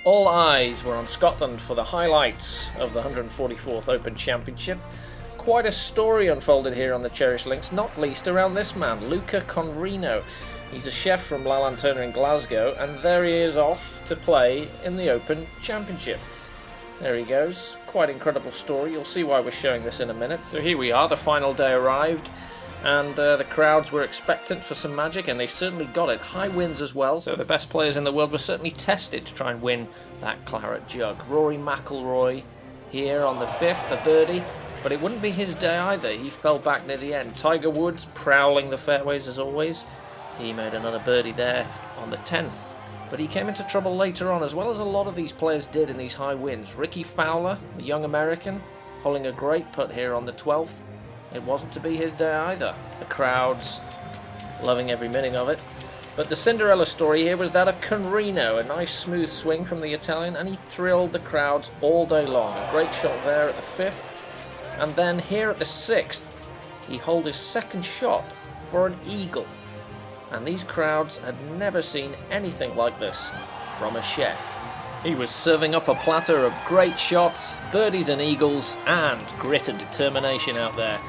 All eyes were on Scotland for the highlights of the 144th Open Championship. Quite a story unfolded here on the Cherished Links, not least around this man, Luca Conreno. He's a chef from La Lanterna in Glasgow, and there he is off to play in the Open Championship. There he goes. Quite incredible story. You'll see why we're showing this in a minute. So here we are, the final day arrived, and the crowds were expectant for some magic, and they certainly got it. High winds as well, so the best players in the world were certainly tested to try and win that claret jug. Rory McIlroy here on the 5th, a birdie, but it wouldn't be his day either. He fell back near the end. Tiger Woods prowling the fairways as always. He made another birdie there on the 10th. But he came into trouble later on, as well as a lot of these players did in these high winds. Ricky Fowler, the young American, holding a great putt here on the 12th. It wasn't to be his day either. The crowds loving every minute of it. But the Cinderella story here was that of Conreno. A nice smooth swing from the Italian, and he thrilled the crowds all day long. A great shot there at the 5th. And then here at the 6th, he holed his second shot for an eagle. And these crowds had never seen anything like this from a chef. He was serving up a platter of great shots, birdies and eagles, and grit and determination out there.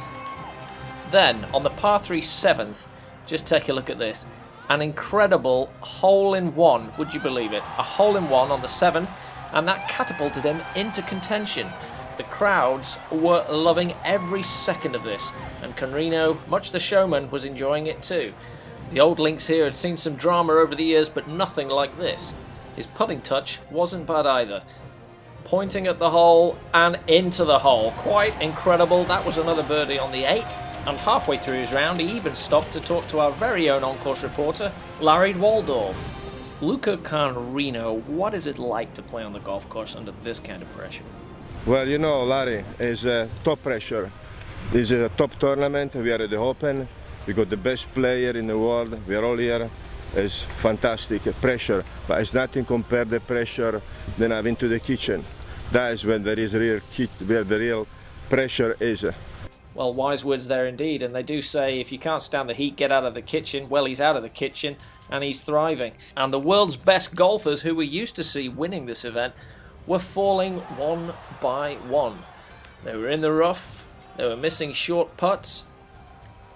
Then, on the par 3 7th, just take a look at this. An incredible hole-in-one, would you believe it? A hole-in-one on the 7th, and that catapulted him into contention. The crowds were loving every second of this, and Conreno, much the showman, was enjoying it too. The old links here had seen some drama over the years, but nothing like this. His putting touch wasn't bad either. Pointing at the hole and into the hole. Quite incredible. That was another birdie on the 8th. And halfway through his round, he even stopped to talk to our very own on-course reporter, Larry Waldorf. Luca Conreno, what is it like to play on the golf course under this kind of pressure? Well, you know, Larry, is top pressure. This is a top tournament. We are at the Open. We got the best player in the world. We are all here. It's fantastic pressure, but it's nothing compared to the pressure than having to the kitchen. That is when there is where the real pressure is. Well, wise words there indeed, and they do say if you can't stand the heat, get out of the kitchen. Well, he's out of the kitchen, and he's thriving. And the world's best golfers, who we used to see winning this event, were falling one by one. They were in the rough, they were missing short putts,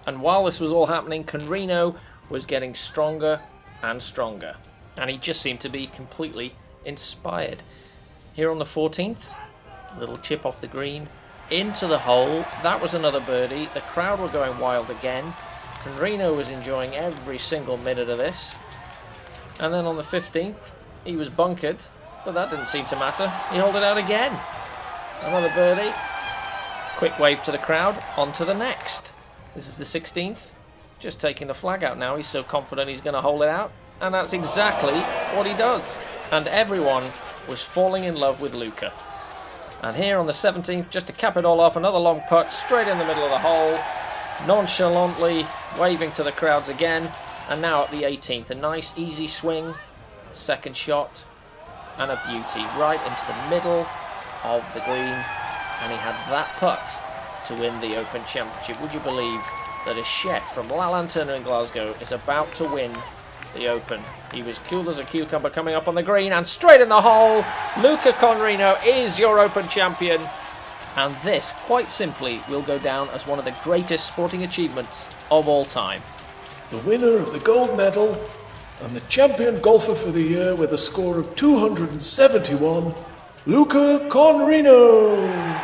and while this was all happening, Conreno was getting stronger and stronger, and he just seemed to be completely inspired. Here on the 14th, little chip off the green, into the hole. That was another birdie. The crowd were going wild again. Conreno was enjoying every single minute of this. And then on the 15th, he was bunkered, but that didn't seem to matter. He held it out again. Another birdie. Quick wave to the crowd, on to the next. This is the 16th. Just taking the flag out now. He's so confident he's going to hold it out. And that's exactly what he does. And everyone was falling in love with Luca. And here on the 17th, just to cap it all off, another long putt straight in the middle of the hole. Nonchalantly waving to the crowds again. And now at the 18th, a nice easy swing. Second shot. And a beauty right into the middle of the green. And he had that putt to win the Open Championship. Would you believe that a chef from La Lanterna in Glasgow is about to win the Open? He was cool as a cucumber coming up on the green and straight in the hole. Luca Conreno is your Open champion. And this, quite simply, will go down as one of the greatest sporting achievements of all time. The winner of the gold medal and the champion golfer for the year with a score of 271, Luca Conreno.